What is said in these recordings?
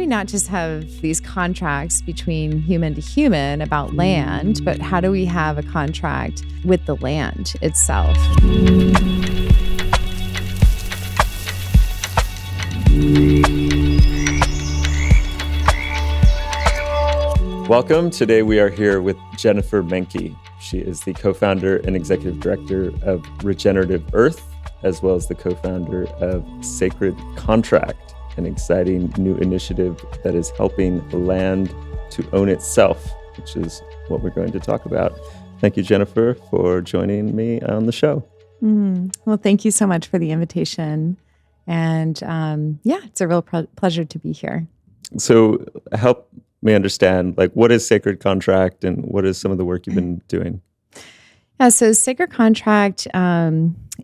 not just have these contracts between human to human about land, but how do we have a contract with the land itself? Welcome. Today we are here with Jennifer Menke. She is the co-founder and executive director of Regenerative Earth, as well as the co-founder of Sacred Contract, an exciting new initiative that is helping the land to own itself, which is what we're going to talk about. Thank you, Jennifer, for joining me on the show. Well, thank you so much for the invitation. And it's a real pleasure to be here. So help me understand, what is Sacred Contract and what is some of the work you've been doing? Yeah, so Sacred Contract,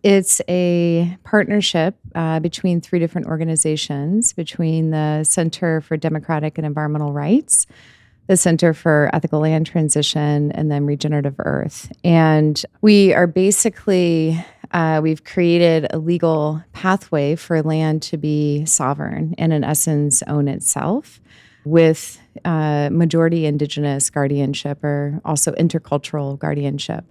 it's a partnership between three different organizations, between the Center for Democratic and Environmental Rights, the Center for Ethical Land Transition, and then Regenerative Earth. And we are basically, we've created a legal pathway for land to be sovereign and in essence own itself with majority indigenous guardianship or also intercultural guardianship.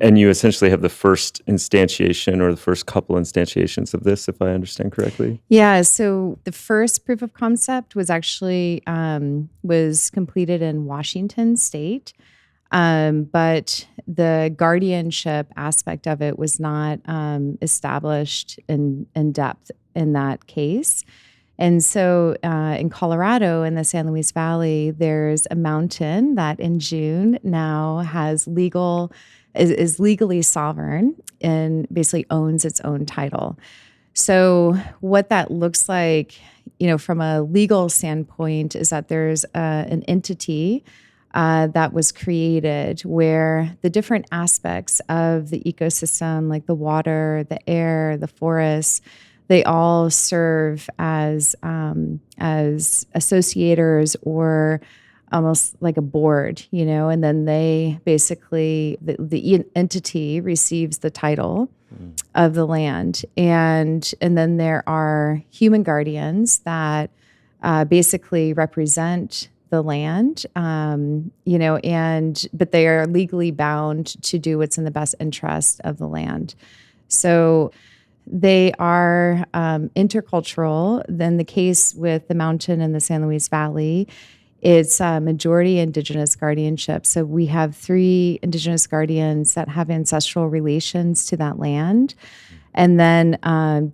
And you essentially have the first instantiation or the first couple instantiations of this, if I understand correctly? Yeah, so the first proof of concept was actually was completed in Washington State, but the guardianship aspect of it was not established in depth in that case. And so in Colorado, in the San Luis Valley, there's a mountain that in June now has is legally sovereign and basically owns its own title. So what that looks like, from a legal standpoint, is that there's an entity that was created where the different aspects of the ecosystem, like the water, the air, the forests, they all serve as associators or almost like a board, and then they basically, the entity receives the title of the land. And then there are human guardians that basically represent the land, but they are legally bound to do what's in the best interest of the land. So they are intercultural. Then the case with the mountain in the San Luis Valley, it's majority indigenous guardianship. So we have 3 indigenous guardians that have ancestral relations to that land. And then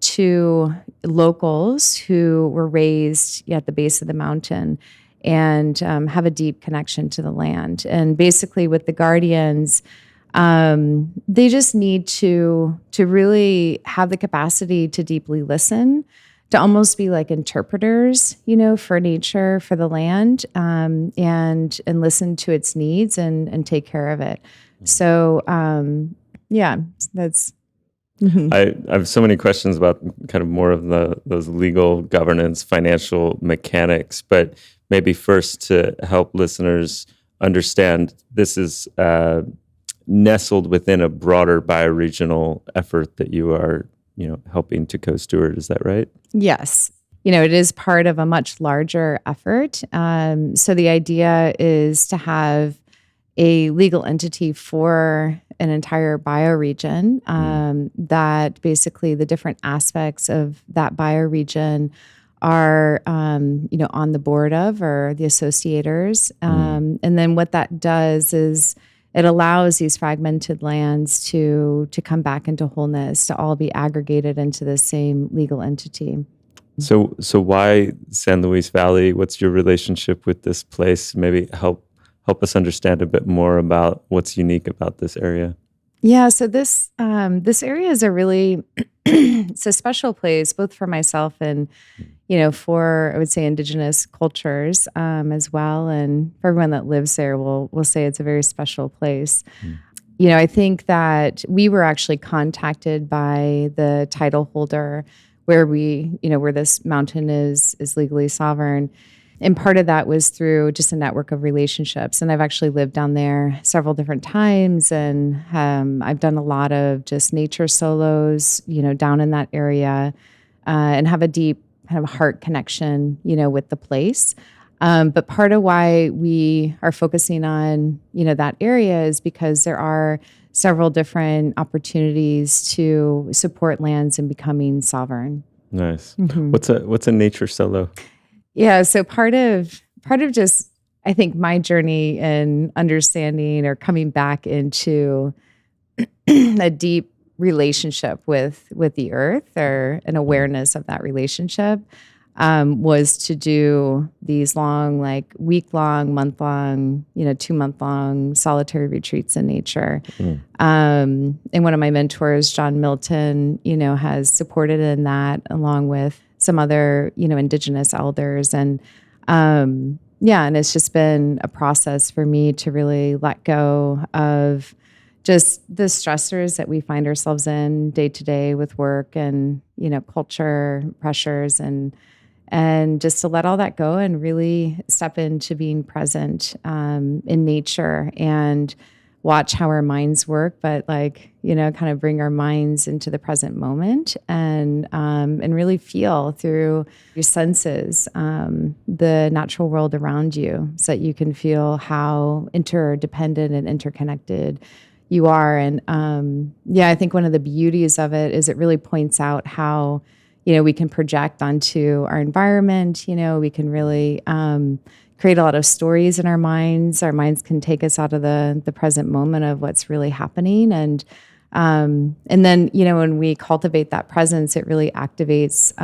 2 locals who were raised at the base of the mountain and have a deep connection to the land. And basically with the guardians, they just need to really have the capacity to deeply listen, to almost be like interpreters, for nature, for the land, and listen to its needs and take care of it. So, that's. I have so many questions about kind of more of those legal governance, financial mechanics, but maybe first to help listeners understand, this is nestled within a broader bioregional effort that you are, helping to co-steward. Is that right? Yes. It is part of a much larger effort. So the idea is to have a legal entity for an entire bioregion that basically the different aspects of that bioregion are, on the board of or the associators. And then what that does is it allows these fragmented lands to come back into wholeness, to all be aggregated into the same legal entity. So why San Luis Valley? What's your relationship with this place? Maybe help us understand a bit more about what's unique about this area. Yeah, so this area is it's a special place, both for myself and for, I would say, indigenous cultures as well. And for everyone that lives there, we'll say it's a very special place. I think that we were actually contacted by the title holder where where this mountain is legally sovereign. And part of that was through just a network of relationships. And I've actually lived down there several different times. And I've done a lot of just nature solos, down in that area and have a deep kind of heart connection, with the place. But part of why we are focusing on, that area is because there are several different opportunities to support lands in becoming sovereign. Nice. What's a nature solo? Yeah. So part of just, I think, my journey in understanding or coming back into a deep relationship with the earth, or an awareness of that relationship, was to do these long, like week-long, month-long, 2-month-long solitary retreats in nature. And one of my mentors, John Milton, has supported in that, along with some other, indigenous elders. And and it's just been a process for me to really let go of just the stressors that we find ourselves in day to day with work and, culture pressures, and just to let all that go and really step into being present in nature and watch how our minds work, but kind of bring our minds into the present moment and really feel through your senses the natural world around you, so that you can feel how interdependent and interconnected you are. And I think one of the beauties of it is it really points out how we can project onto our environment. We can really create a lot of stories in our minds. Our minds can take us out of the present moment of what's really happening. And then, when we cultivate that presence, it really activates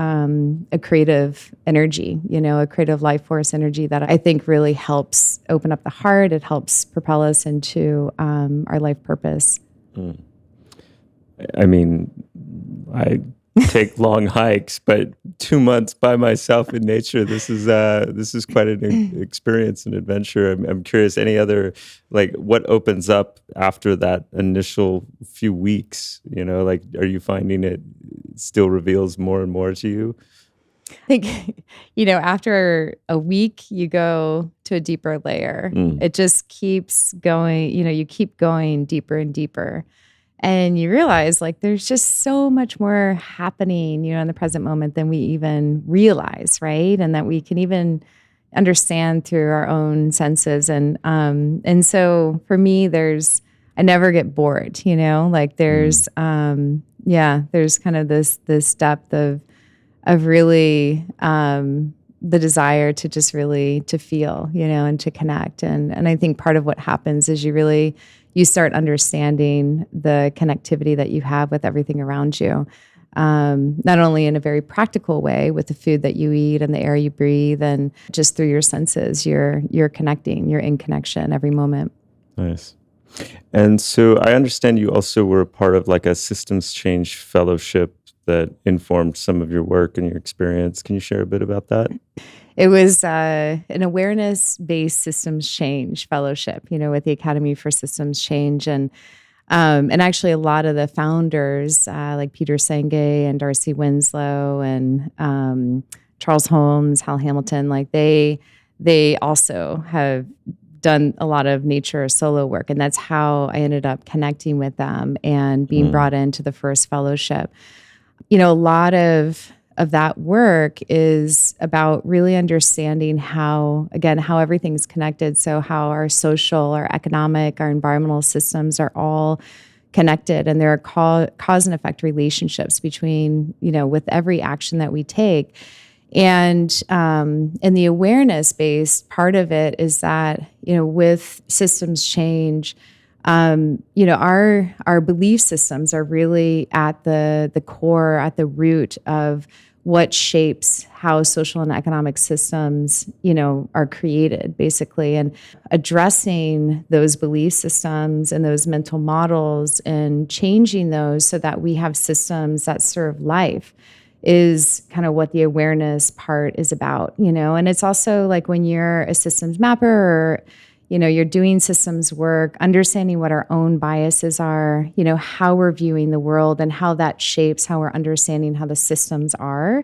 a creative energy, a creative life force energy that I think really helps open up the heart. It helps propel us into our life purpose. I mean, I take long hikes, but 2 months by myself in nature, this is quite an experience and adventure. I'm curious, any other, what opens up after that initial few weeks? Are you finding it still reveals more and more to you? I think, after a week, you go to a deeper layer. It just keeps going, you keep going deeper and deeper. And you realize there's just so much more happening, in the present moment than we even realize, right? And that we can even understand through our own senses. And so for me, I never get bored, there's there's kind of this depth of really the desire to just really to feel, and to connect. And I think part of what happens is you start understanding the connectivity that you have with everything around you, not only in a very practical way with the food that you eat and the air you breathe, and just through your senses, you're connecting, you're in connection every moment. Nice. And so I understand you also were a part of a systems change fellowship that informed some of your work and your experience. Can you share a bit about that? It was an awareness-based systems change fellowship, with the Academy for Systems Change, and actually a lot of the founders, like Peter Senge and Darcy Winslow and Charles Holmes, Hal Hamilton, they also have done a lot of nature solo work, and that's how I ended up connecting with them and being brought into the first fellowship. A lot of that work is about really understanding how everything's connected. So how our social, our economic, our environmental systems are all connected, and there are cause and effect relationships between, with every action that we take. And the awareness-based part of it is that, with systems change, our belief systems are really at the core, at the root of what shapes how social and economic systems, are created, basically. And addressing those belief systems and those mental models and changing those so that we have systems that serve life is kind of what the awareness part is about, And it's also when you're a systems mapper, or you're doing systems work, understanding what our own biases are, how we're viewing the world and how that shapes how we're understanding how the systems are,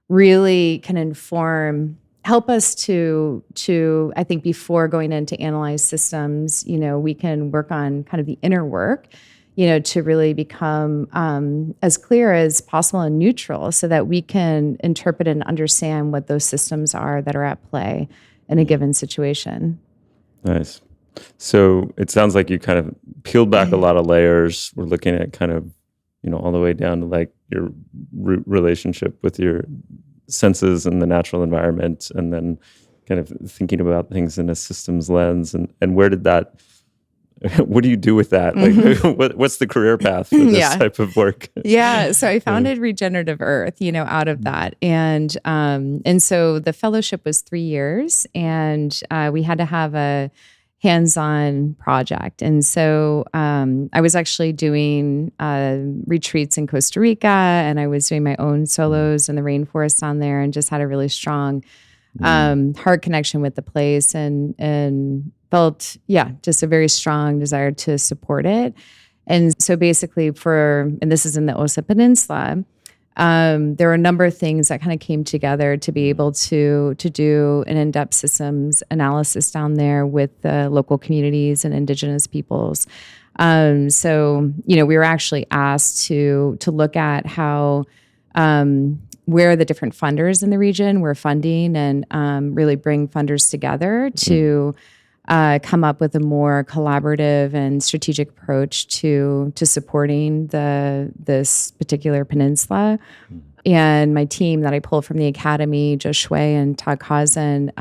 really can help us to I think, before going in to analyze systems, we can work on kind of the inner work, to really become as clear as possible and neutral so that we can interpret and understand what those systems are that are at play in a given situation. Nice. So it sounds like you kind of peeled back a lot of layers. We're looking at kind of, all the way down to like your relationship with your senses and the natural environment, and then kind of thinking about things in a systems lens. And where did that, what do you do with that? Like, what's the career path for this type of work? Yeah. So I founded Regenerative Earth, out of that. And so the fellowship was 3 years, and we had to have a hands-on project. And so I was actually doing retreats in Costa Rica, and I was doing my own solos in the rainforest on there, and just had a really strong heart connection with the place, and felt, just a very strong desire to support it. And so basically and this is in the Osa Peninsula, there were a number of things that kind of came together to be able to do an in-depth systems analysis down there with the local communities and indigenous peoples. So, we were actually asked to look at how where the different funders in the region were funding, and really bring funders together to come up with a more collaborative and strategic approach to supporting this particular peninsula. And my team that I pulled from the academy, Joe Shui and Todd Causen,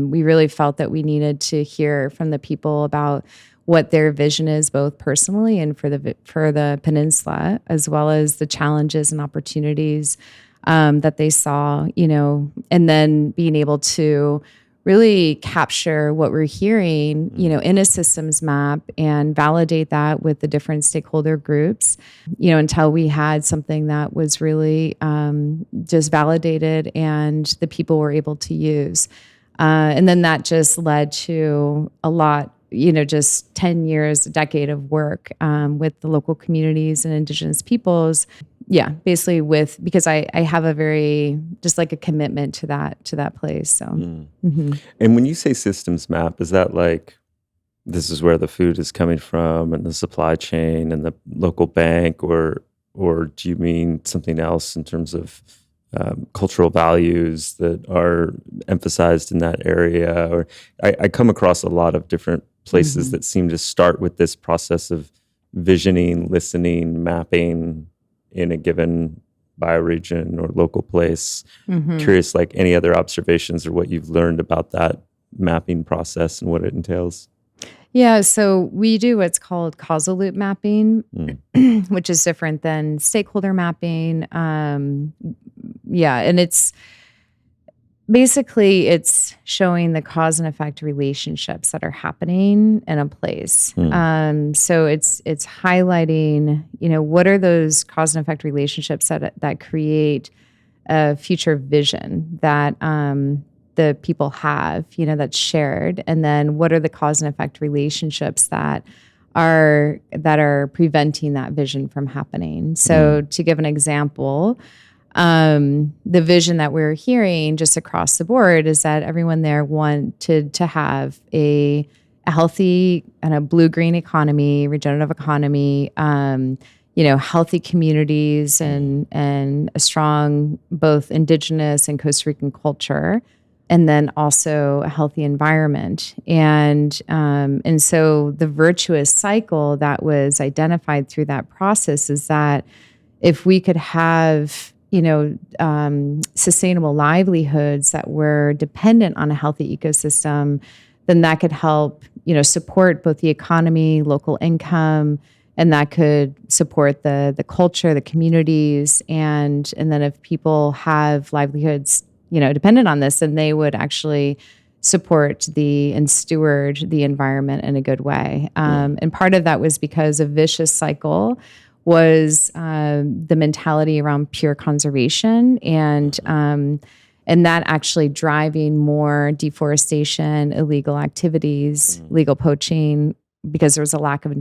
we really felt that we needed to hear from the people about what their vision is, both personally and for the peninsula, as well as the challenges and opportunities that they saw, and then being able to really capture what we're hearing, in a systems map, and validate that with the different stakeholder groups, until we had something that was really just validated and the people were able to use. And then that just led to a lot, just 10 years, a decade of work with the local communities and indigenous peoples. Yeah, basically because I have a very, just like a commitment to that place. So, And when you say systems map, is that like, this is where the food is coming from and the supply chain and the local bank, or do you mean something else in terms of cultural values that are emphasized in that area? Or I come across a lot of different places that seem to start with this process of visioning, listening, mapping in a given bioregion or local place. Curious, like any other observations or what you've learned about that mapping process and what it entails? Yeah, so we do what's called causal loop mapping, which is different than stakeholder mapping. And it's basically showing the cause and effect relationships that are happening in a place. So it's highlighting, what are those cause and effect relationships that create a future vision that the people have, that's shared, and then what are the cause and effect relationships that are preventing that vision from happening. So to give an example, the vision that we're hearing just across the board is that everyone there wanted to have a healthy and a blue-green economy, regenerative economy, healthy communities, and a strong both indigenous and Costa Rican culture, and then also a healthy environment. And so the virtuous cycle that was identified through that process is that if we could have sustainable livelihoods that were dependent on a healthy ecosystem, then that could help, support both the economy, local income, and that could support the culture, the communities. And then if people have livelihoods, dependent on this, then they would actually support and steward the environment in a good way. And part of that was because a vicious cycle was the mentality around pure conservation, and that actually driving more deforestation, illegal activities, legal poaching, because there was a lack of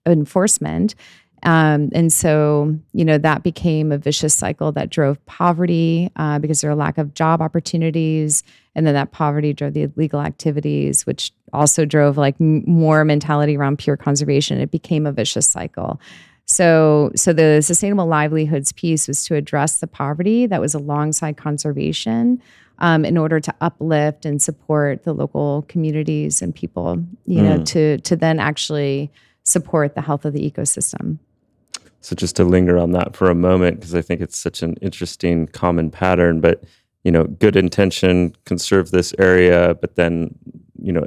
enforcement. And so, that became a vicious cycle that drove poverty because there were a lack of job opportunities, And then that poverty drove the illegal activities, which also drove like more mentality around pure conservation. It became a vicious cycle. So the sustainable livelihoods piece was to address the poverty that was alongside conservation, in order to uplift and support the local communities and people, to then actually support the health of the ecosystem. So just to linger on that for a moment, because I think it's such an interesting common pattern, but, good intention, conserve this area, but then,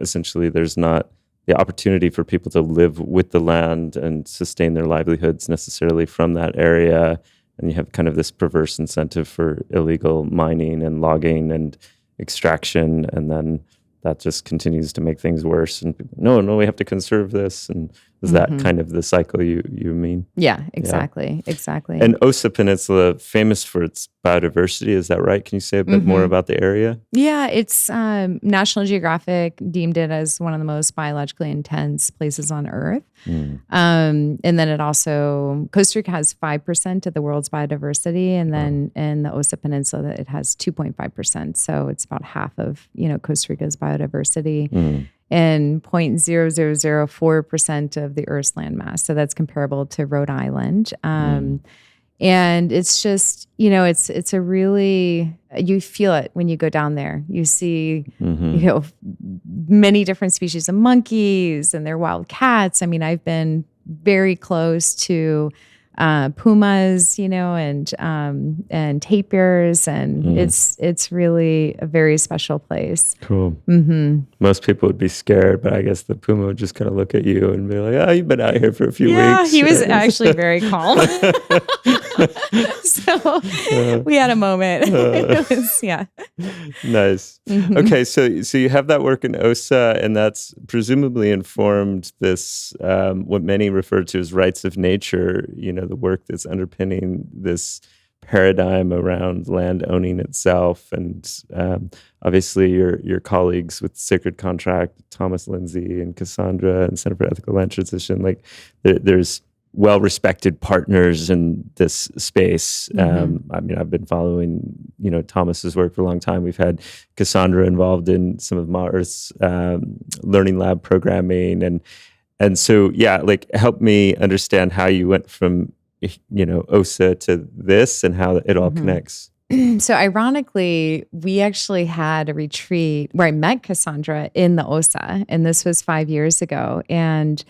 essentially there's not the opportunity for people to live with the land and sustain their livelihoods necessarily from that area. And you have kind of this perverse incentive for illegal mining and logging and extraction. And then that just continues to make things worse. And people, no, we have to conserve this. And is that kind of the cycle you mean? Yeah, exactly. And Osa Peninsula, famous for its biodiversity, is that right? Can you say a bit more about the area? Yeah, it's National Geographic deemed it as one of the most biologically intense places on Earth. And then it also, Costa Rica has 5% of the world's biodiversity, and then in the Osa Peninsula, it has 2.5%. So it's about half of, Costa Rica's biodiversity. And 0.0004% of the Earth's landmass. So that's comparable to Rhode Island. And it's just, it's a really, you feel it when you go down there. You see, many different species of monkeys, and they're wild cats. I mean, I've been very close to pumas, and tapirs, and it's really a very special place. Cool. Most people would be scared, but I guess the puma would just kind of look at you and be like, "Oh, you've been out here for a few weeks." Yeah, he was actually very calm. So we had a moment. It was, Nice. Okay, so you have that work in OSA, and that's presumably informed this what many refer to as rights of nature. The work that's underpinning this paradigm around land owning itself, and obviously your colleagues with Sacred Contract, Thomas Lindsay and Cassandra and Center for Ethical Land Transition, like there's well-respected partners in this space. I mean, I've been following, Thomas's work for a long time. We've had Cassandra involved in some of Ma Earth's learning lab programming, and so like help me understand how you went from OSA to this and how it all connects. So ironically, we actually had a retreat where I met Cassandra in the OSA, and this was 5 years ago. And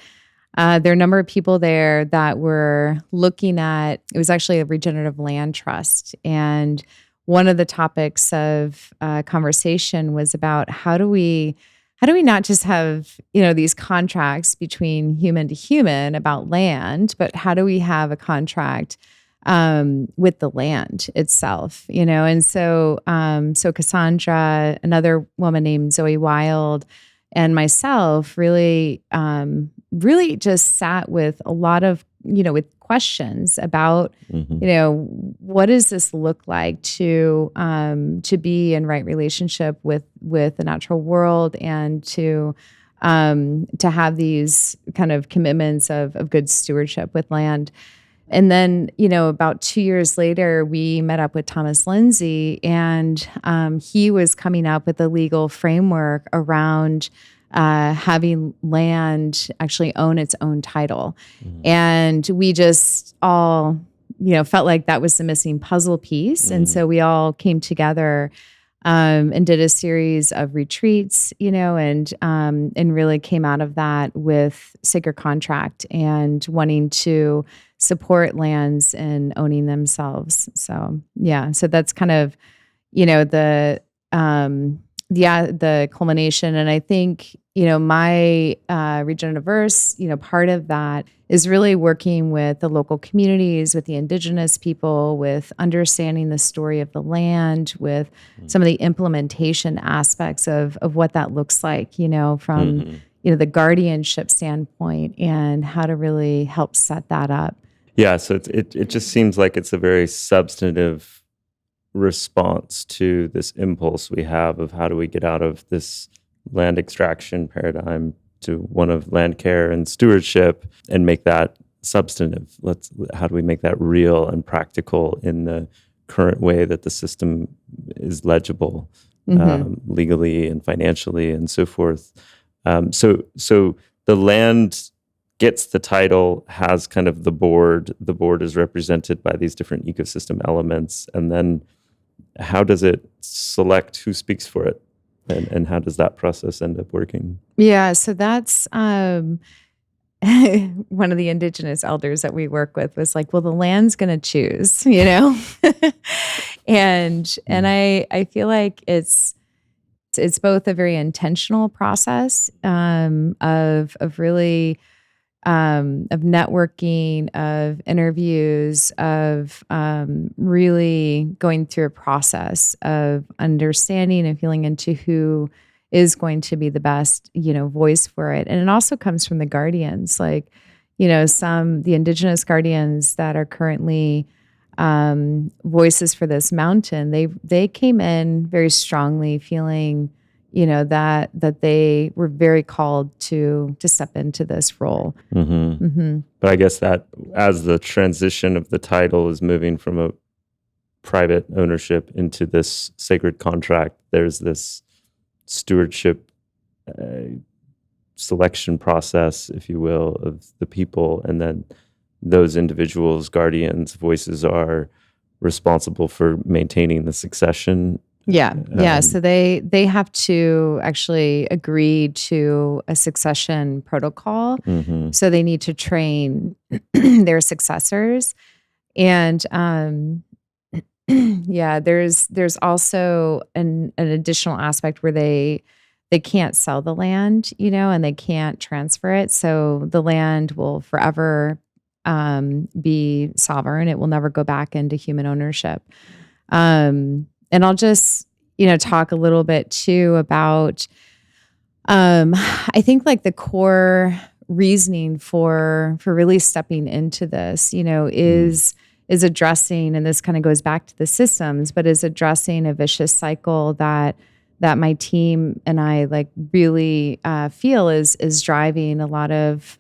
there are a number of people there that were looking at, it was actually a regenerative land trust. And one of the topics of conversation was about how do we not just have, these contracts between human to human about land, but how do we have a contract with the land itself, And so Cassandra, another woman named Zoe Wild, and myself really just sat with a lot of, with questions about, what does this look like to be in right relationship with the natural world, and to have these kind of commitments of good stewardship with land. And then, about 2 years later, we met up with Thomas Lindsay, and he was coming up with a legal framework around having land actually own its own title. And we just all, felt like that was the missing puzzle piece. And so we all came together and did a series of retreats, and really came out of that with Sacred Contract and wanting to support lands and owning themselves. So, so that's kind of, the culmination. And I think, my Regenerative Earth, part of that is really working with the local communities, with the indigenous people, with understanding the story of the land, with some of the implementation aspects of what that looks like, from, the guardianship standpoint, and how to really help set that up. Yeah, so it just seems like it's a very substantive response to this impulse we have of how do we get out of this land extraction paradigm to one of land care and stewardship and make that substantive. How do we make that real and practical in the current way that the system is legible? legally and financially and so forth. So the land gets the title, has kind of the board. The board is represented by these different ecosystem elements. And then how does it select who speaks for it? And how does that process end up working? Yeah, so that's one of the indigenous elders that we work with was like, well, the land's going to choose, and I feel like it's both a very intentional process of really of networking, of interviews, of really going through a process of understanding and feeling into who is going to be the best, voice for it. And it also comes from the guardians, like, the indigenous guardians that are currently voices for this mountain. They came in very strongly feeling that they were very called to step into this role. But I guess that as the transition of the title is moving from a private ownership into this sacred contract, there's this stewardship selection process, if you will, of the people. And then those individuals, guardians, voices are responsible for maintaining the succession. Yeah. So they have to actually agree to a succession protocol. So they need to train their successors. And there's also an additional aspect where they can't sell the land, and they can't transfer it. So the land will forever be sovereign. It will never go back into human ownership. And I'll just, talk a little bit too about, I think like the core reasoning for really stepping into this, is addressing, and this kind of goes back to the systems, but is addressing a vicious cycle that my team and I like really feel is driving a lot of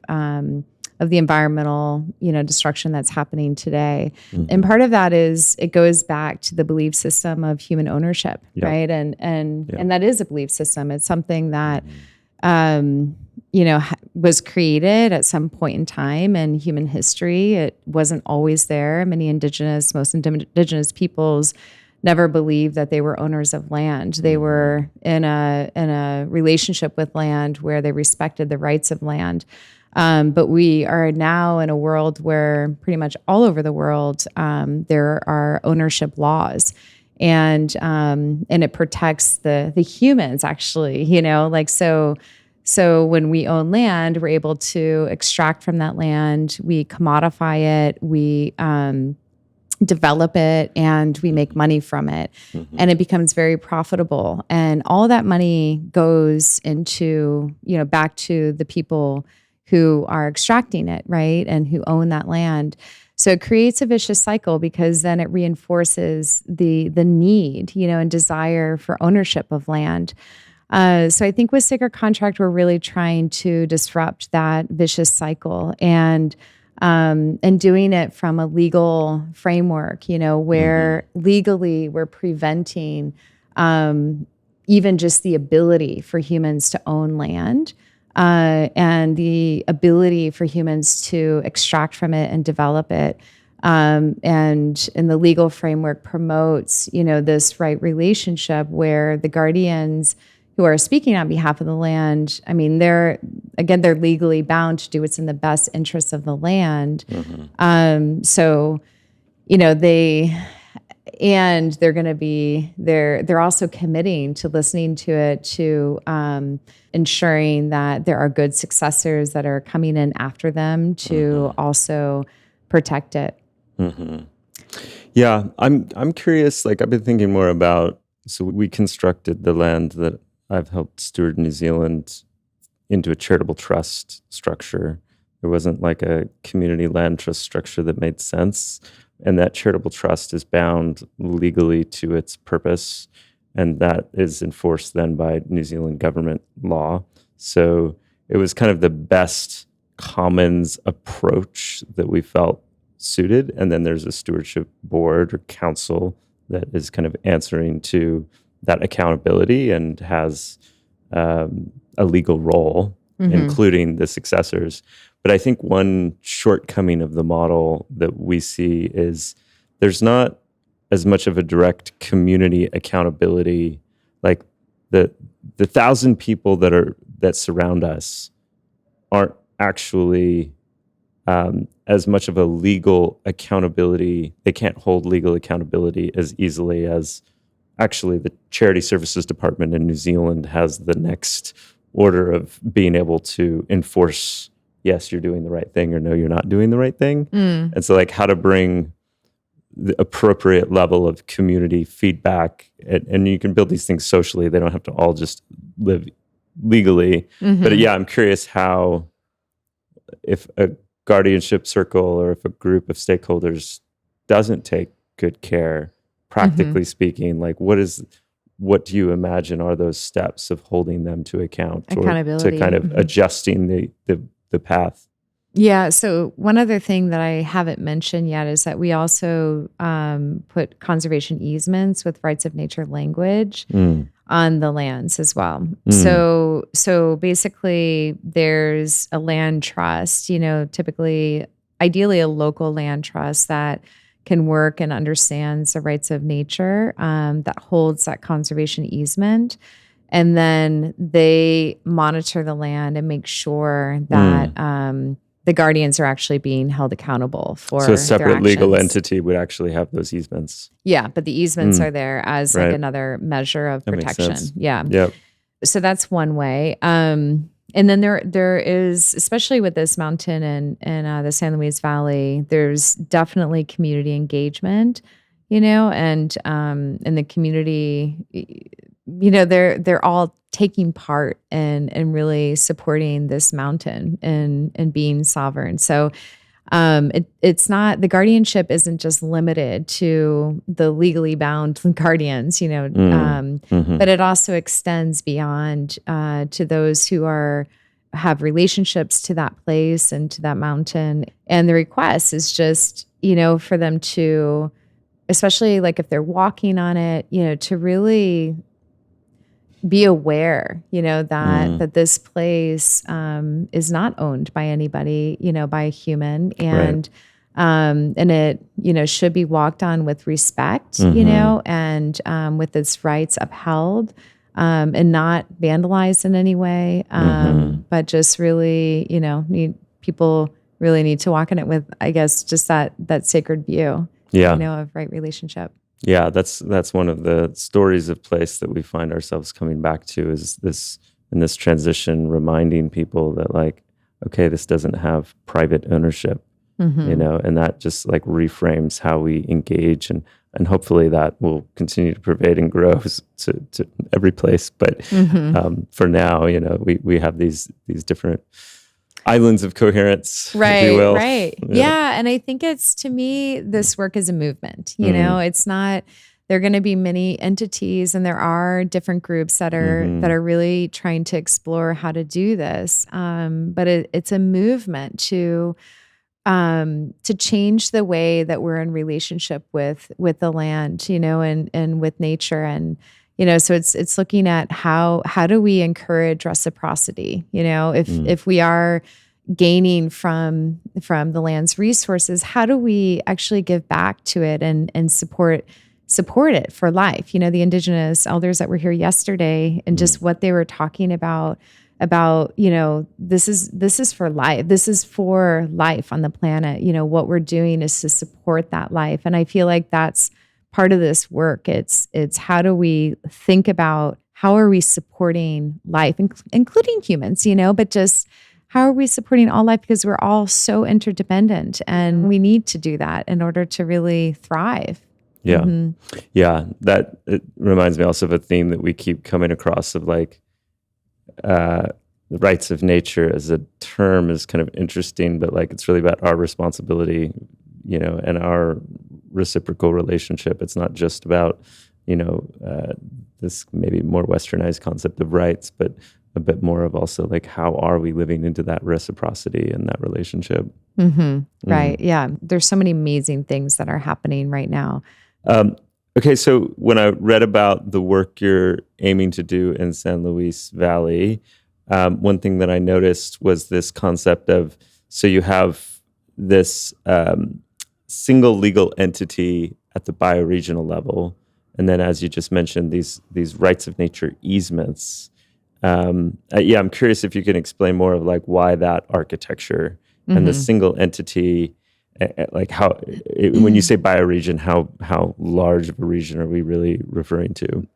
the environmental, destruction that's happening today. And part of that is it goes back to the belief system of human ownership, right? And that is a belief system. It's something that, was created at some point in time in human history. It wasn't always there. Most indigenous peoples never believed that they were owners of land. They were in a relationship with land where they respected the rights of land. But we are now in a world where pretty much all over the world, there are ownership laws, and it protects the humans actually, so when we own land, we're able to extract from that land, we commodify it, we develop it, and we make money from it. And it becomes very profitable. And all that money goes into, back to the people who are extracting it, right? And who own that land. So it creates a vicious cycle because then it reinforces the need, and desire for ownership of land. So I think with Sacred Contract, we're really trying to disrupt that vicious cycle and doing it from a legal framework, where legally we're preventing even just the ability for humans to own land. And the ability for humans to extract from it and develop it. And in the legal framework promotes, this right relationship where the guardians who are speaking on behalf of the land, I mean, they're legally bound to do what's in the best interests of the land. So, they're going to be, they're also committing to listening to it, to ensuring that there are good successors that are coming in after them to also protect it. Yeah, I'm curious, like I've been thinking more about, so we constructed the land that I've helped steward New Zealand into a charitable trust structure. There wasn't like a community land trust structure that made sense. And that charitable trust is bound legally to its purpose. And that is enforced then by New Zealand government law. So it was kind of the best commons approach that we felt suited. And then there's a stewardship board or council that is kind of answering to that accountability and has a legal role, including the successors. But I think one shortcoming of the model that we see is there's not as much of a direct community accountability. Like the 1,000 people that surround us aren't actually as much of a legal accountability. They can't hold legal accountability as easily as actually the Charity Services Department in New Zealand has the next order of being able to enforce, yes, you're doing the right thing, or no, you're not doing the right thing. And so like how to bring the appropriate level of community feedback, and you can build these things socially. They don't have to all just live legally. But yeah, I'm curious how, if a guardianship circle or if a group of stakeholders doesn't take good care, practically speaking, like what do you imagine are those steps of holding them to account, or to kind of adjusting the path? Yeah. So one other thing that I haven't mentioned yet is that we also put conservation easements with rights of nature language on the lands as well. So basically there's a land trust, typically, ideally a local land trust that can work and understands the rights of nature, that holds that conservation easement. And then they monitor the land and make sure that the guardians are actually being held accountable for So a separate legal actions. entity would actually have those easements. Yeah, but the easements are there as like Right. another measure of That makes protection. sense. Yeah. Yep. So that's one way. And then there is, especially with this mountain and the San Luis Valley, there's definitely community engagement, and in the community, they're all taking part in really supporting this mountain and being sovereign. So it's not, the guardianship isn't just limited to the legally bound guardians, but it also extends beyond to those who have relationships to that place and to that mountain. And the request is just, for them to, especially like if they're walking on it, to really be aware, that this place is not owned by anybody, by a human, and it, should be walked on with respect, and with its rights upheld, and not vandalized in any way, but just really, people really need to walk in it with, I guess, just that sacred view, of right relationship. Yeah, that's one of the stories of place that we find ourselves coming back to, is this, in this transition, reminding people that like, okay, this doesn't have private ownership, and that just like reframes how we engage, and hopefully that will continue to pervade and grow to every place. But for now, we have these different islands of coherence, if you will. Right. Yeah. And I think to me, this work is a movement, it's not, there are going to be many entities, and there are different groups that are really trying to explore how to do this. But it's a movement to change the way that we're in relationship with the land, and with nature. And, so it's looking at how do we encourage reciprocity, if we are gaining from the land's resources, how do we actually give back to it and support it for life? The indigenous elders that were here yesterday, and just what they were talking about, this is for life. This is for life on the planet. What we're doing is to support that life. And I feel like that's part of this work. It's how do we think about how are we supporting life, including humans, but just how are we supporting all life? Because we're all so interdependent, and we need to do that in order to really thrive. Yeah. Yeah. That, it reminds me also of a theme that we keep coming across of like, the rights of nature as a term is kind of interesting, but like, it's really about our responsibility, and our reciprocal relationship. It's not just about, this maybe more westernized concept of rights, but a bit more of also like, how are we living into that reciprocity and that relationship? Right. Yeah. There's so many amazing things that are happening right now. Okay, so when I read about the work you're aiming to do in San Luis Valley, one thing that I noticed was this concept of, so you have this single legal entity at the bioregional level, and then as you just mentioned, these rights of nature easements. I'm curious if you can explain more of like why that architecture and the single entity. Like when you say bioregion, how large of a region are we really referring to?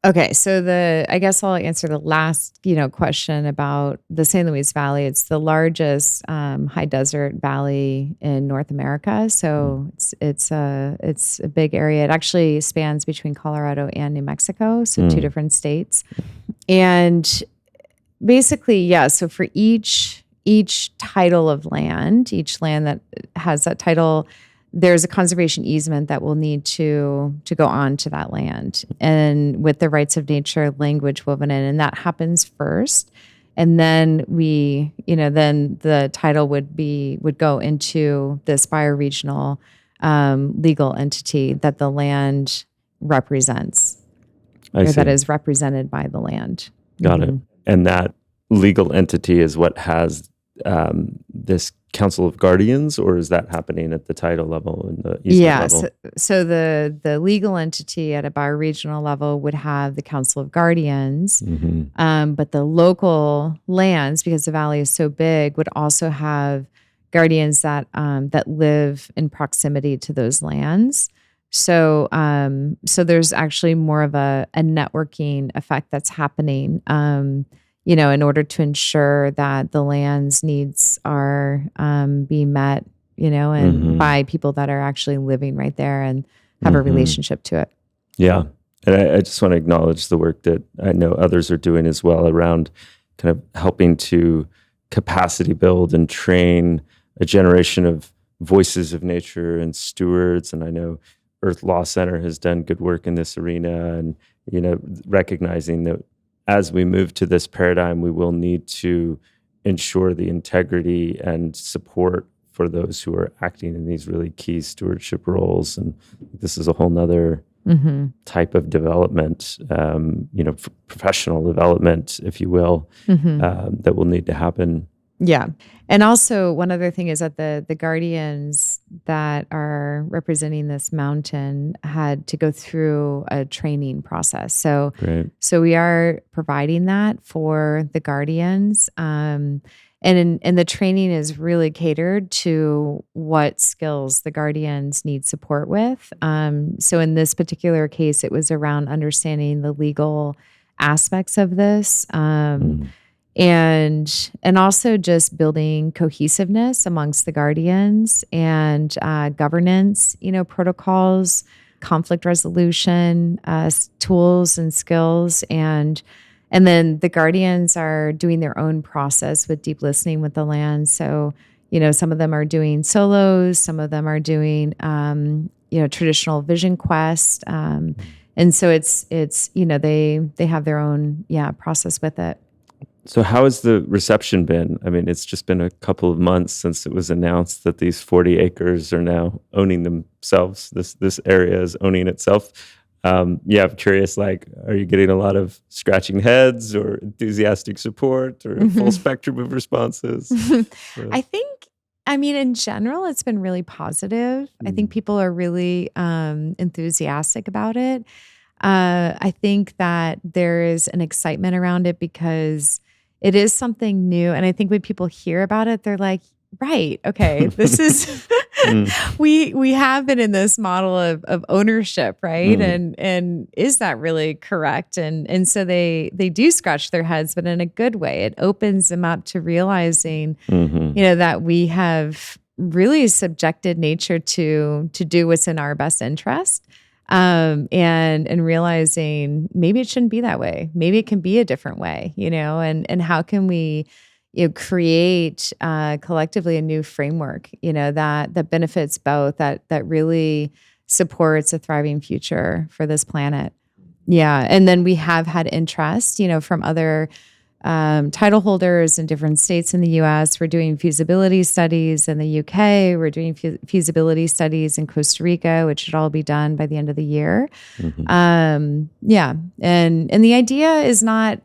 Okay, so I guess I'll answer the last, question about the San Luis Valley. It's the largest high desert valley in North America. So it's a big area. It actually spans between Colorado and New Mexico, so two different states. And basically, yeah. So for each title of land, each land that has that title, there's a conservation easement that will need to go on to that land, and with the rights of nature language woven in, and that happens first. And then then the title would go into this bioregional legal entity that the land represents, that is represented by the land. Got it. And that legal entity is what has this Council of Guardians, or is that happening at the title level and the easement level? So the legal entity at a bioregional level would have the Council of Guardians, but the local lands, because the valley is so big, would also have guardians that live in proximity to those lands. So there's actually more of a networking effect that's happening. In order to ensure that the land's needs are being met, and by people that are actually living right there and have a relationship to it. Yeah. And I just want to acknowledge the work that I know others are doing as well around kind of helping to capacity build and train a generation of voices of nature and stewards. And I know Earth Law Center has done good work in this arena, and, recognizing that as we move to this paradigm, we will need to ensure the integrity and support for those who are acting in these really key stewardship roles. And this is a whole nother type of development, professional development, if you will, that will need to happen. Yeah. And also one other thing is that the guardians that are representing this mountain had to go through a training process. So, so we are providing that for the guardians. And the training is really catered to what skills the guardians need support with. So in this particular case, it was around understanding the legal aspects of this. And also just building cohesiveness amongst the guardians and governance, protocols, conflict resolution, tools and skills. And then the guardians are doing their own process with deep listening with the land. So, some of them are doing solos, some of them are doing, traditional vision quest. And so it's they have their own, process with it. So how has the reception been? I mean, it's just been a couple of months since it was announced that these 40 acres are now owning themselves. This area is owning itself. I'm curious, are you getting a lot of scratching heads or enthusiastic support or a full spectrum of responses? I think, in general, it's been really positive. I think people are really enthusiastic about it. I think that there is an excitement around it because it is something new. And I think when people hear about it, they're like, right, okay, this is, we have been in this model of ownership, right? And is that really correct? And so they do scratch their heads, but in a good way. It opens them up to realizing, that we have really subjected nature to do what's in our best interest. And realizing maybe it shouldn't be that way. Maybe it can be a different way, and how can we, create collectively a new framework, that benefits both, that really supports a thriving future for this planet. Yeah. And then we have had interest, from other title holders in different states in the U.S. We're doing feasibility studies in the U.K. We're doing feasibility studies in Costa Rica, which should all be done by the end of the year. Yeah, and the idea is not.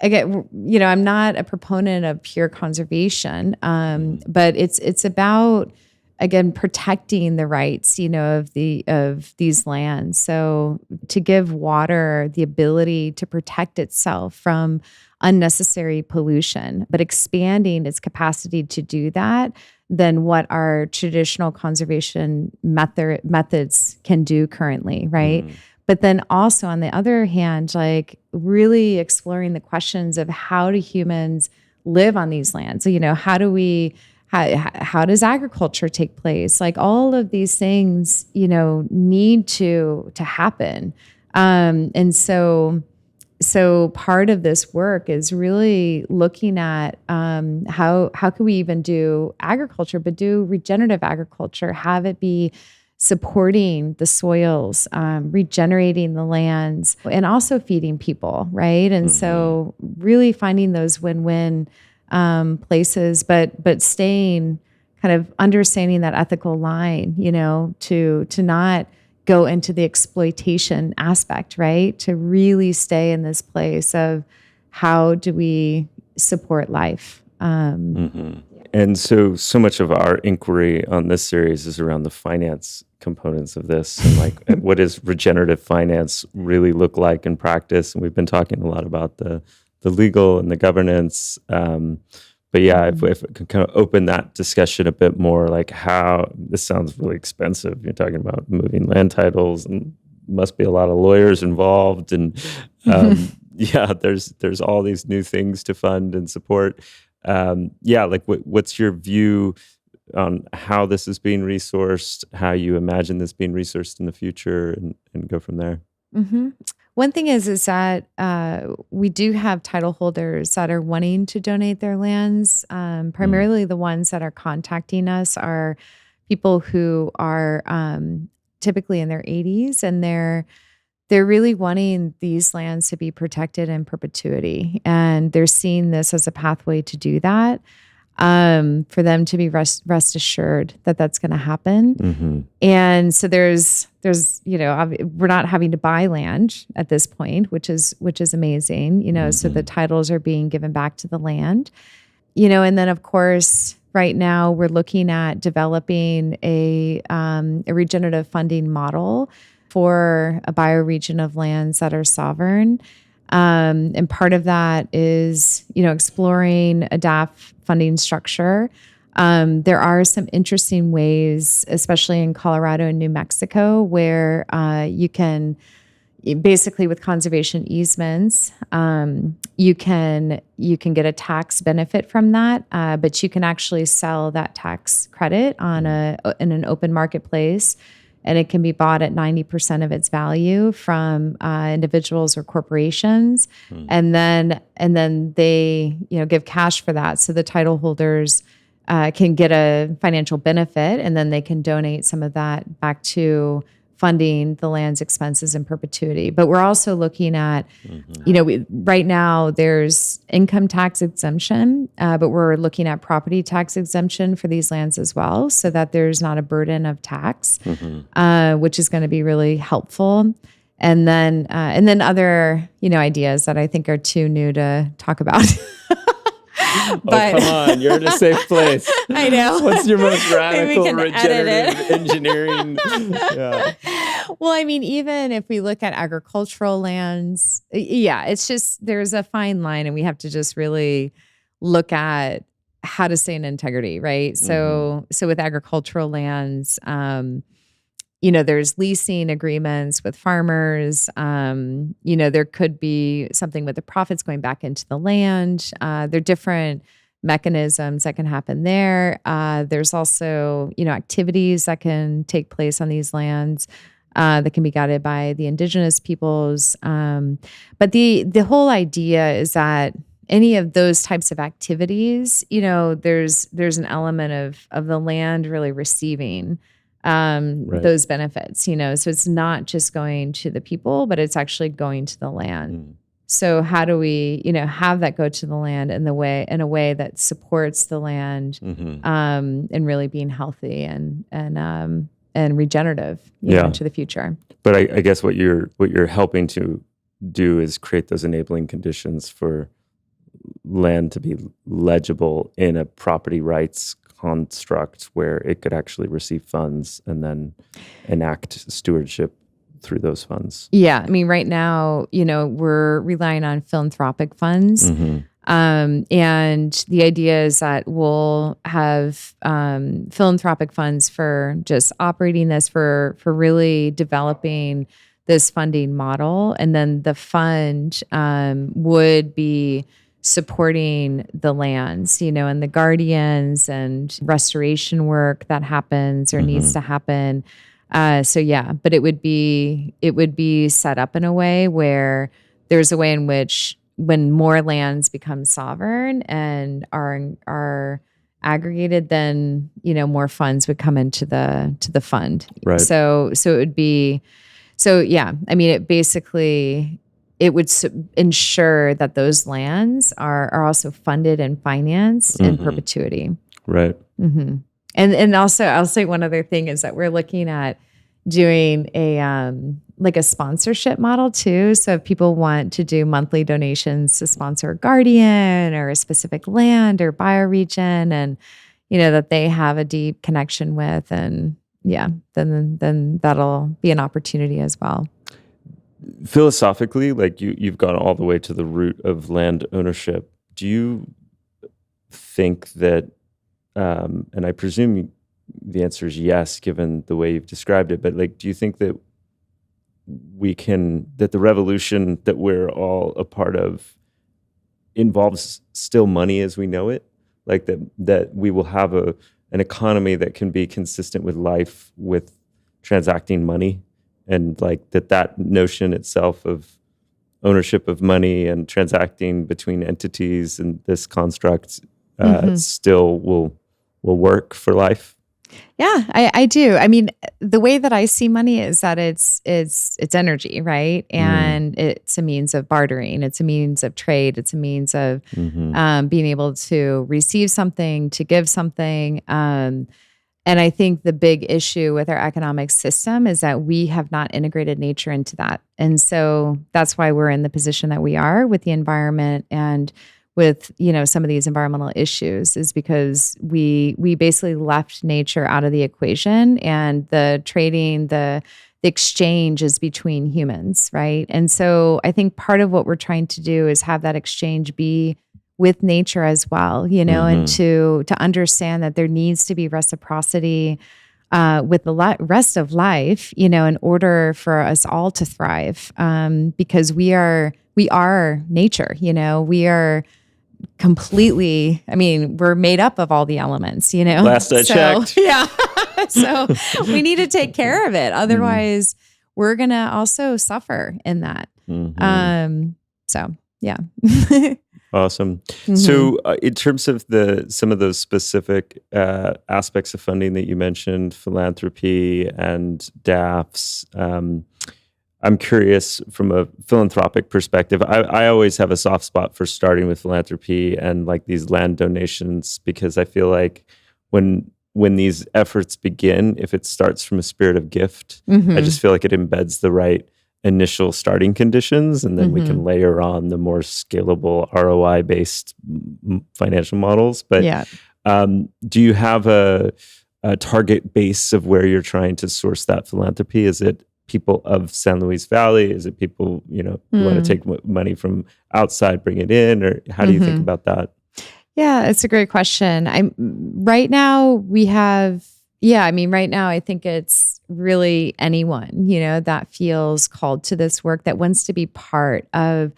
Again, I'm not a proponent of pure conservation, but it's about, again, protecting the rights, of these lands. So to give water the ability to protect itself from unnecessary pollution, but expanding its capacity to do that than what our traditional conservation methods can do currently, right? But then also on the other hand, like really exploring the questions of how do humans live on these lands? So, how does agriculture take place? Like all of these things, need to happen. And so part of this work is really looking at how can we even do agriculture, but do regenerative agriculture, have it be supporting the soils, regenerating the lands, and also feeding people, right? And so really finding those win-win places, but staying kind of understanding that ethical line, to not go into the exploitation aspect, right? To really stay in this place of how do we support life. And so much of our inquiry on this series is around the finance components of this, and like what does regenerative finance really look like in practice? And we've been talking a lot about the legal and the governance. But yeah, if we could kind of open that discussion a bit more, like how this sounds really expensive. You're talking about moving land titles, and must be a lot of lawyers involved, and yeah, there's all these new things to fund and support. Like what's your view on how this is being resourced, how you imagine this being resourced in the future, and go from there? One thing is that we do have title holders that are wanting to donate their lands. Primarily the ones that are contacting us are people who are typically in their 80s, and they're really wanting these lands to be protected in perpetuity. And they're seeing this as a pathway to do that, for them to be rest assured that that's going to happen. And so there's we're not having to buy land at this point, which is amazing, so the titles are being given back to the land, and then of course, right now we're looking at developing a regenerative funding model for a bioregion of lands that are sovereign. And part of that is, exploring a DAF funding structure. There are some interesting ways, especially in Colorado and New Mexico, where you can basically, with conservation easements, you can get a tax benefit from that, but you can actually sell that tax credit in an open marketplace. And it can be bought at 90% of its value from individuals or corporations, and then they give cash for that. So the title holders can get a financial benefit, and then they can donate some of that back to funding the land's expenses in perpetuity. But we're also looking at, right now there's income tax exemption, but we're looking at property tax exemption for these lands as well, so that there's not a burden of tax, which is going to be really helpful. And then other, ideas that I think are too new to talk about. But, come on, you're in a safe place. I know. What's your most radical regenerative engineering? Yeah. Well, even if we look at agricultural lands, it's just, there's a fine line, and we have to just really look at how to stay in integrity, right? So with agricultural lands, there's leasing agreements with farmers. There could be something with the profits going back into the land. There are different mechanisms that can happen there. There's also, activities that can take place on these lands that can be guided by the indigenous peoples. But the whole idea is that any of those types of activities, there's an element of the land really receiving those benefits, so it's not just going to the people, but it's actually going to the land. So how do we, have that go to the land in a way that supports the land, and really being healthy and regenerative, into the future. But I guess what you're helping to do is create those enabling conditions for land to be legible in a property rights construct where it could actually receive funds and then enact stewardship through those funds. Yeah. I mean, right now, we're relying on philanthropic funds. And the idea is that we'll have philanthropic funds for just operating this, for really developing this funding model. And then the fund would be supporting the lands, and the guardians and restoration work that happens or needs to happen. But it would be set up in a way where there's a way in which when more lands become sovereign and are aggregated, then, more funds would come into the fund. Right. So it would be, I mean, it would ensure that those lands are also funded and financed in perpetuity. Right. And also, I'll say one other thing is that we're looking at doing a sponsorship model too. So if people want to do monthly donations to sponsor a guardian or a specific land or bioregion, and that they have a deep connection with, and then that'll be an opportunity as well. Philosophically, like you've gone all the way to the root of land ownership. Do you think that, and I presume the answer is yes, given the way you've described it, but like, do you think that that the revolution that we're all a part of involves still money as we know it? Like that we will have an economy that can be consistent with life with transacting money? And like that notion itself of ownership of money and transacting between entities and this construct still will work for life? Yeah, I do. I mean, the way that I see money is that it's energy, right? And it's a means of bartering. It's a means of trade. It's a means of being able to receive something, to give something. And I think the big issue with our economic system is that we have not integrated nature into that. And so that's why we're in the position that we are with the environment and with, some of these environmental issues, is because we basically left nature out of the equation, and the trading, the exchange is between humans, right? And so I think part of what we're trying to do is have that exchange be with nature as well, and to understand that there needs to be reciprocity with the rest of life, in order for us all to thrive, because we are nature, we are completely, we're made up of all the elements, Last I checked. Yeah. So we need to take care of it. Otherwise, we're going to also suffer in that. So, yeah. Awesome. So in terms of some of those specific aspects of funding that you mentioned, philanthropy and DAFs, I'm curious from a philanthropic perspective. I always have a soft spot for starting with philanthropy and like these land donations, because I feel like when these efforts begin, if it starts from a spirit of gift, I just feel like it embeds the right initial starting conditions, and then we can layer on the more scalable ROI based financial models. But do you have a target base of where you're trying to source that philanthropy? Is it people of San Luis Valley? Is it people, who want to take money from outside, bring it in? Or how do you think about that? Yeah, it's a great question. Right now I think it's really anyone, that feels called to this work, that wants to be part of,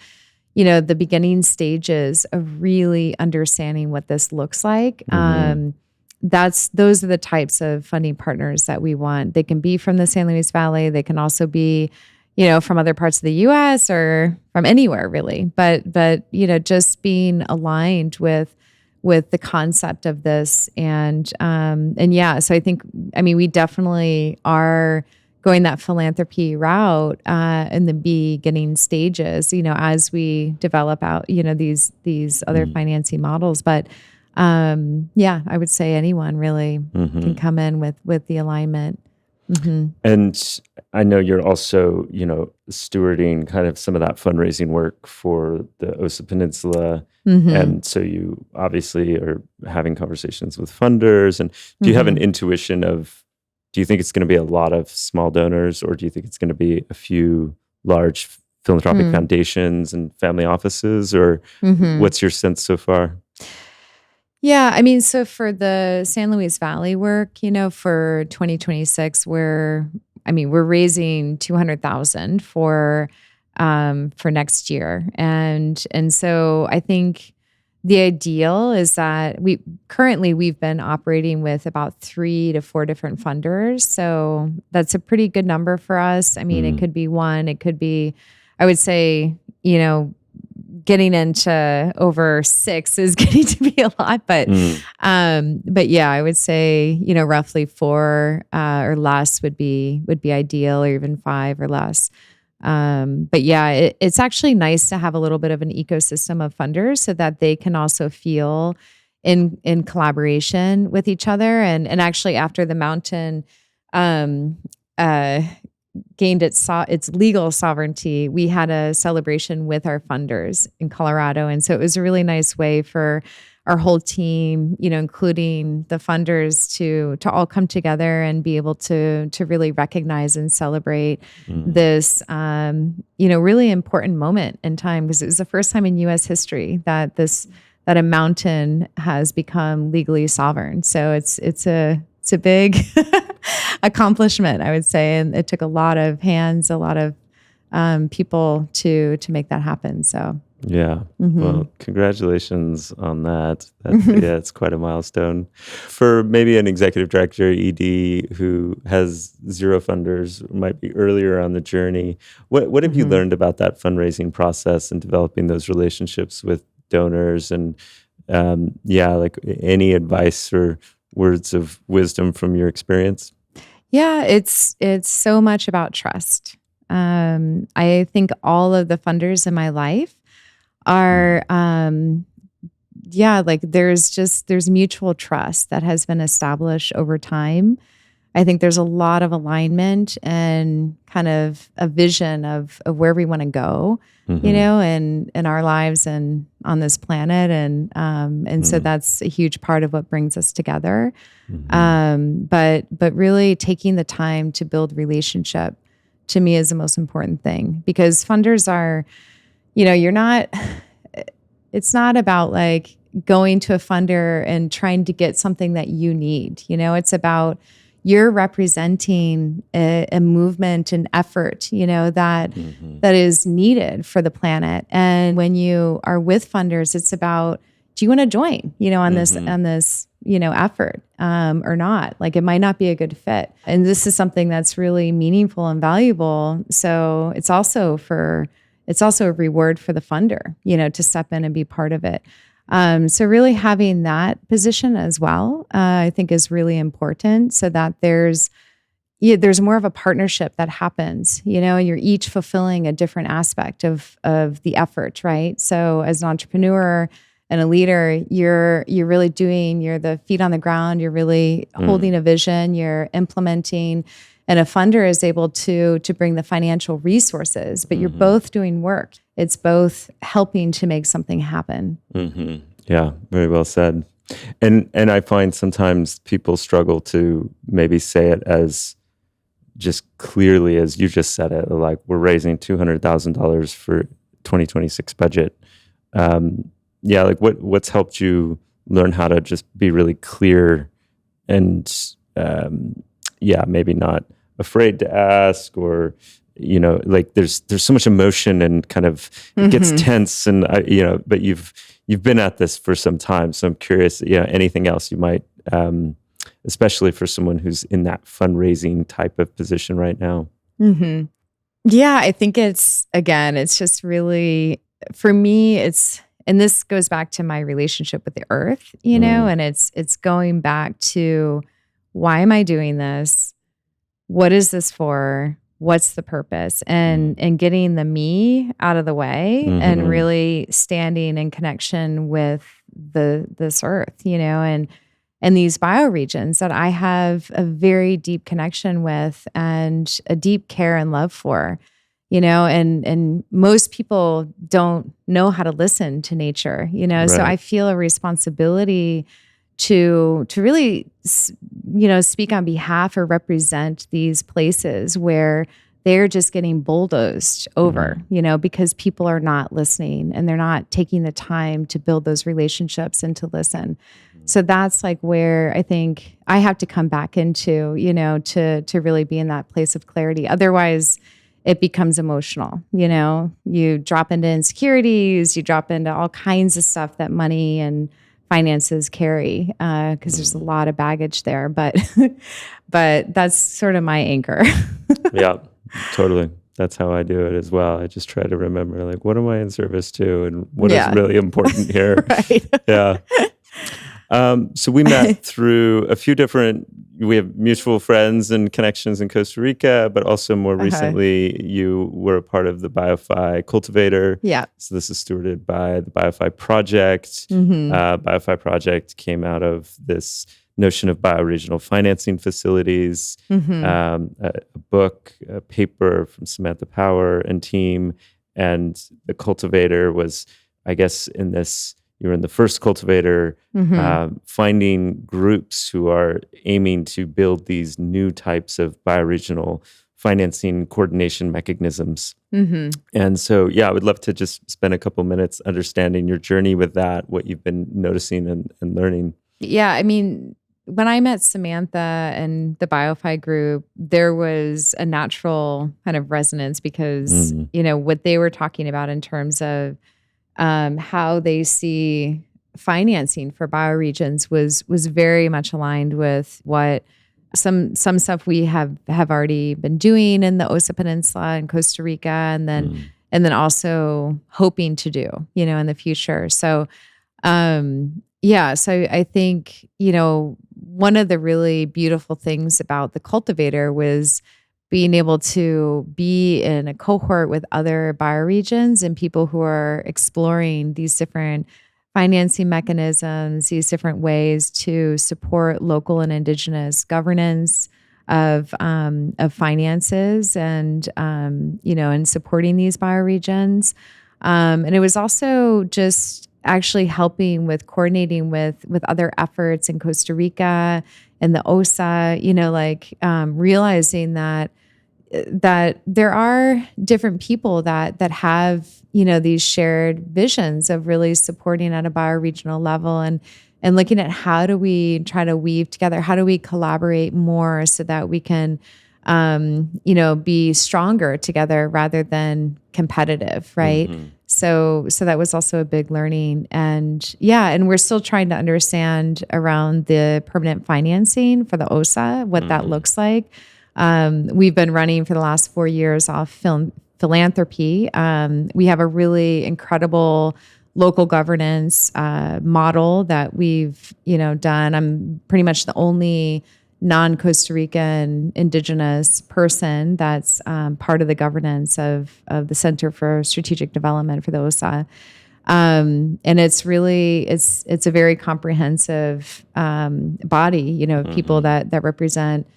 the beginning stages of really understanding what this looks like. Those are the types of funding partners that we want. They can be from the San Luis Valley. They can also be, from other parts of the U.S. or from anywhere really. But just being aligned with the concept of this, so I think, we definitely are going that philanthropy route in the beginning stages, as we develop out, these other financing models. But I would say anyone really can come in with the alignment. And I know you're also, stewarding kind of some of that fundraising work for the Osa Peninsula. And so you obviously are having conversations with funders. And do you have an intuition of, do you think it's going to be a lot of small donors, or do you think it's going to be a few large philanthropic foundations and family offices, or what's your sense so far? Yeah, I mean, so for the San Luis Valley work, for 2026, we're raising 200,000 for next year, and so I think the ideal is that we've been operating with about 3 to 4 different funders, so that's a pretty good number for us. I mean, it could be one, it could be, I would say, getting into over 6 is getting to be a lot, but yeah, I would say, roughly 4 or less would be ideal, or even 5 or less. But yeah, it's actually nice to have a little bit of an ecosystem of funders so that they can also feel in collaboration with each other. And actually, after the mountain gained its legal sovereignty, we had a celebration with our funders in Colorado. And so it was a really nice way for our whole team, including the funders, to all come together and be able to really recognize and celebrate this, really important moment in time, because it was the first time in U.S. history that a mountain has become legally sovereign. So it's a big accomplishment, I would say, and it took a lot of hands, a lot of people to make that happen. So yeah, well, congratulations on that. Yeah, it's quite a milestone for maybe an executive director, ED, who has 0 funders, might be earlier on the journey. What have you learned about that fundraising process and developing those relationships with donors? And like any advice or words of wisdom from your experience? Yeah, it's so much about trust. I think all of the funders in my life are, there's mutual trust that has been established over time. I think there's a lot of alignment and kind of a vision of where we want to go, in our lives and on this planet. And so that's a huge part of what brings us together. But really taking the time to build relationship, to me, is the most important thing, because funders are, it's not about like going to a funder and trying to get something that you need. It's about, you're representing a movement and effort, that is needed for the planet. And when you are with funders, it's about, do you want to join, on this effort, or not? Like, it might not be a good fit. And this is something that's really meaningful and valuable. So it's also a reward for the funder, to step in and be part of it. So really having that position as well, I think, is really important, so that there's more of a partnership that happens. You're each fulfilling a different aspect of the effort, right? So as an entrepreneur and a leader, you're really you're the feet on the ground. You're really holding a vision. You're implementing. And a funder is able to bring the financial resources, but you're both doing work. It's both helping to make something happen. Yeah, very well said. And I find sometimes people struggle to maybe say it as just clearly as you just said it, like, we're raising $200,000 for 2026 budget. Like what's helped you learn how to just be really clear and maybe not afraid to ask, or like there's so much emotion and kind of it gets tense, and but you've been at this for some time, so I'm curious, anything else you might, especially for someone who's in that fundraising type of position right now. Yeah, I think it's just really, for me, and this goes back to my relationship with the earth, and it's going back to, why am I doing this? what is this for? What's the purpose? And getting the me out of the way and really standing in connection with this earth, and these bioregions that I have a very deep connection with and a deep care and love for, and most people don't know how to listen to nature, Right. So I feel a responsibility to really, speak on behalf or represent these places where they're just getting bulldozed over, because people are not listening and they're not taking the time to build those relationships and to listen. So that's like where I think I have to come back into, to really be in that place of clarity. Otherwise, it becomes emotional. You drop into insecurities, you drop into all kinds of stuff that money and finances carry, because there's a lot of baggage there. But that's sort of my anchor. Yeah, totally. That's how I do it as well. I just try to remember, like, what am I in service to, and what is really important here? Right. Yeah. So we met through a few different. We have mutual friends and connections in Costa Rica, but also more recently, you were a part of the BioFi Cultivator. Yeah. So this is stewarded by the BioFi Project. BioFi Project came out of this notion of bioregional financing facilities, a book, a paper from Samantha Power and team, and the Cultivator was, I guess, in this. You were in the first Cultivator, finding groups who are aiming to build these new types of bioregional financing coordination mechanisms. And so, I would love to just spend a couple minutes understanding your journey with that, what you've been noticing and learning. Yeah, I mean, when I met Samantha and the BioFi group, there was a natural kind of resonance because, what they were talking about in terms of how they see financing for bioregions was very much aligned with what some stuff we have already been doing in the Osa Peninsula and Costa Rica, and then also hoping to do, in the future. So, so I think, one of the really beautiful things about the Cultivator was being able to be in a cohort with other bioregions and people who are exploring these different financing mechanisms, these different ways to support local and indigenous governance of finances and and supporting these bioregions. And it was also just actually helping with coordinating with other efforts in Costa Rica and the OSA, realizing that there are different people that have, these shared visions of really supporting at a bioregional level and looking at how do we try to weave together, how do we collaborate more so that we can, be stronger together rather than competitive, right? So that was also a big learning. And we're still trying to understand around the permanent financing for the OSA, what that looks like. We've been running for the last 4 years off philanthropy. We have a really incredible local governance model that we've done. I'm pretty much the only non-Costa Rican indigenous person that's part of the governance of the Center for Strategic Development for the OSA. And it's really, it's a very comprehensive body, people that represent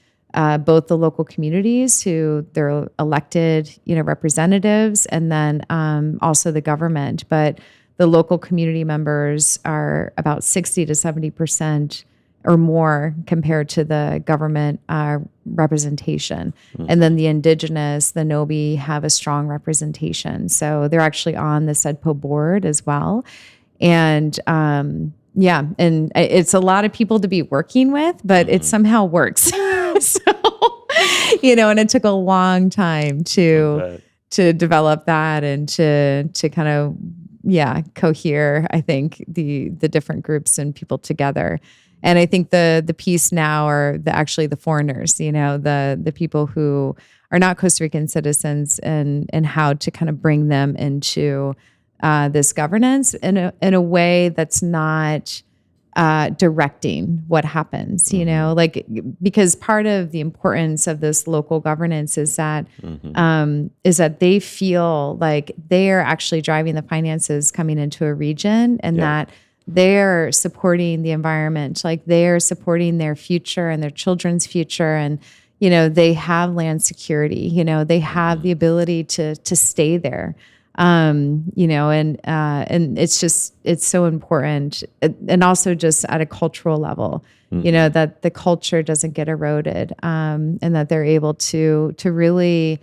both the local communities who they're elected, representatives, and then also the government. But the local community members are about 60 to 70% or more compared to the government representation. And then the indigenous, the Nobi, have a strong representation. So they're actually on the SEDPO board as well. And and it's a lot of people to be working with, but it somehow works. So, and it took a long time to develop that and to kind of, cohere, I think, the different groups and people together. And I think the piece now are actually the foreigners, the people who are not Costa Rican citizens and how to kind of bring them into this governance in a way that's not directing what happens, like, because part of the importance of this local governance is that they feel like they're actually driving the finances coming into a region, and that they're supporting the environment, like they're supporting their future and their children's future. And, they have land security, they have the ability to stay there. And it's so important. And also just at a cultural level, that the culture doesn't get eroded, and that they're able to really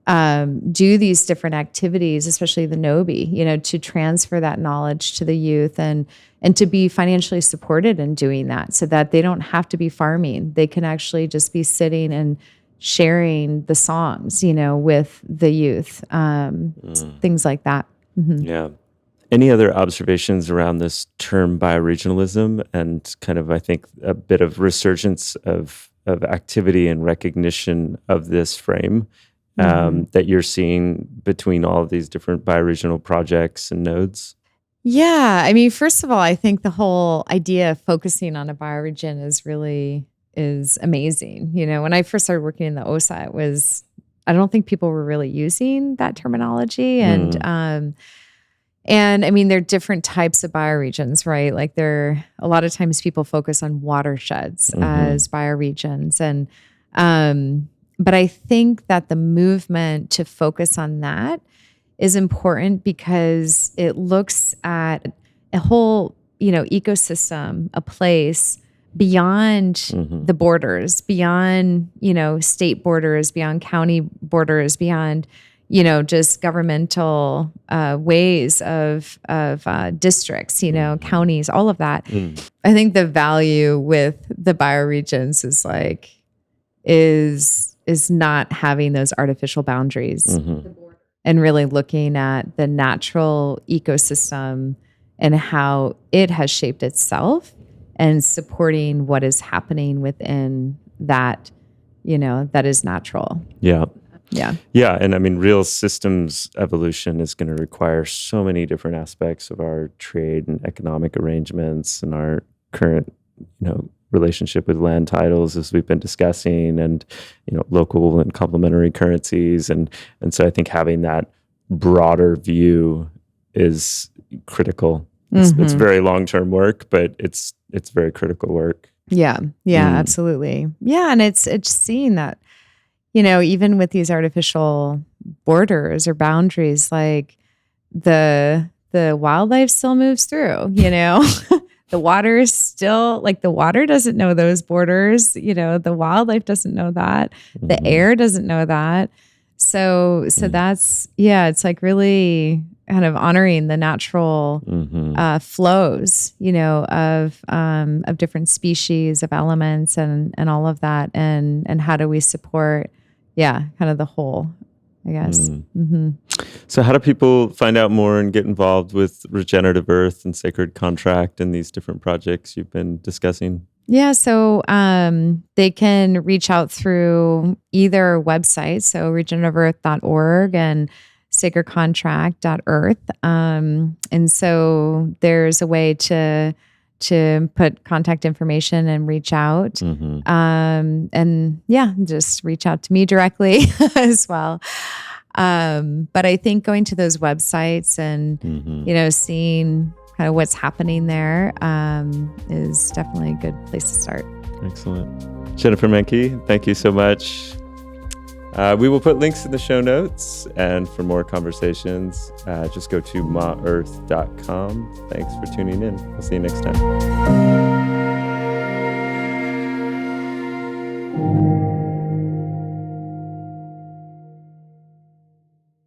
do these different activities, especially the NOBI, to transfer that knowledge to the youth and to be financially supported in doing that, so that they don't have to be farming. They can actually just be sitting and sharing the songs, with the youth, things like that. Yeah. Any other observations around this term bioregionalism and kind of, I think, a bit of resurgence of activity and recognition of this frame that you're seeing between all of these different bioregional projects and nodes? Yeah. I mean, first of all, I think the whole idea of focusing on a bioregion is amazing. When I first started working in the OSA, I don't think people were really using that terminology. And I mean, there are different types of bioregions, right? Like a lot of times people focus on watersheds as bioregions. But I think that the movement to focus on that is important because it looks at a whole, ecosystem, a place beyond the borders, beyond, state borders, beyond county borders, beyond, just governmental ways of districts, counties, all of that. I think the value with the bioregions is not having those artificial boundaries and really looking at the natural ecosystem and how it has shaped itself and supporting what is happening within that, that is natural. Yeah. Yeah. Yeah. And I mean, real systems evolution is going to require so many different aspects of our trade and economic arrangements and our current, relationship with land titles, as we've been discussing, and, local and complementary currencies. And so I think having that broader view is critical. It's very long-term work, but it's very critical work. Yeah. Yeah, absolutely. Yeah. And it's seeing that, even with these artificial borders or boundaries, like the wildlife still moves through, The water is still, the water doesn't know those borders, the wildlife doesn't know that, the air doesn't know that. So that's, it's really kind of honoring the natural flows, of different species, of elements and all of that. And how do we support, kind of the whole, I guess. So how do people find out more and get involved with Regenerative Earth and Sacred Contract and these different projects you've been discussing? Yeah, so they can reach out through either website, so regenerativeearth.org and sacredcontract.earth. And so there's a way to put contact information and reach out. And just reach out to me directly as well. But I think going to those websites and, seeing kind of what's happening there is definitely a good place to start. Excellent. Jennifer Menke, thank you so much. We will put links in the show notes, and for more conversations, just go to maearth.com. Thanks for tuning in. I'll see you next time.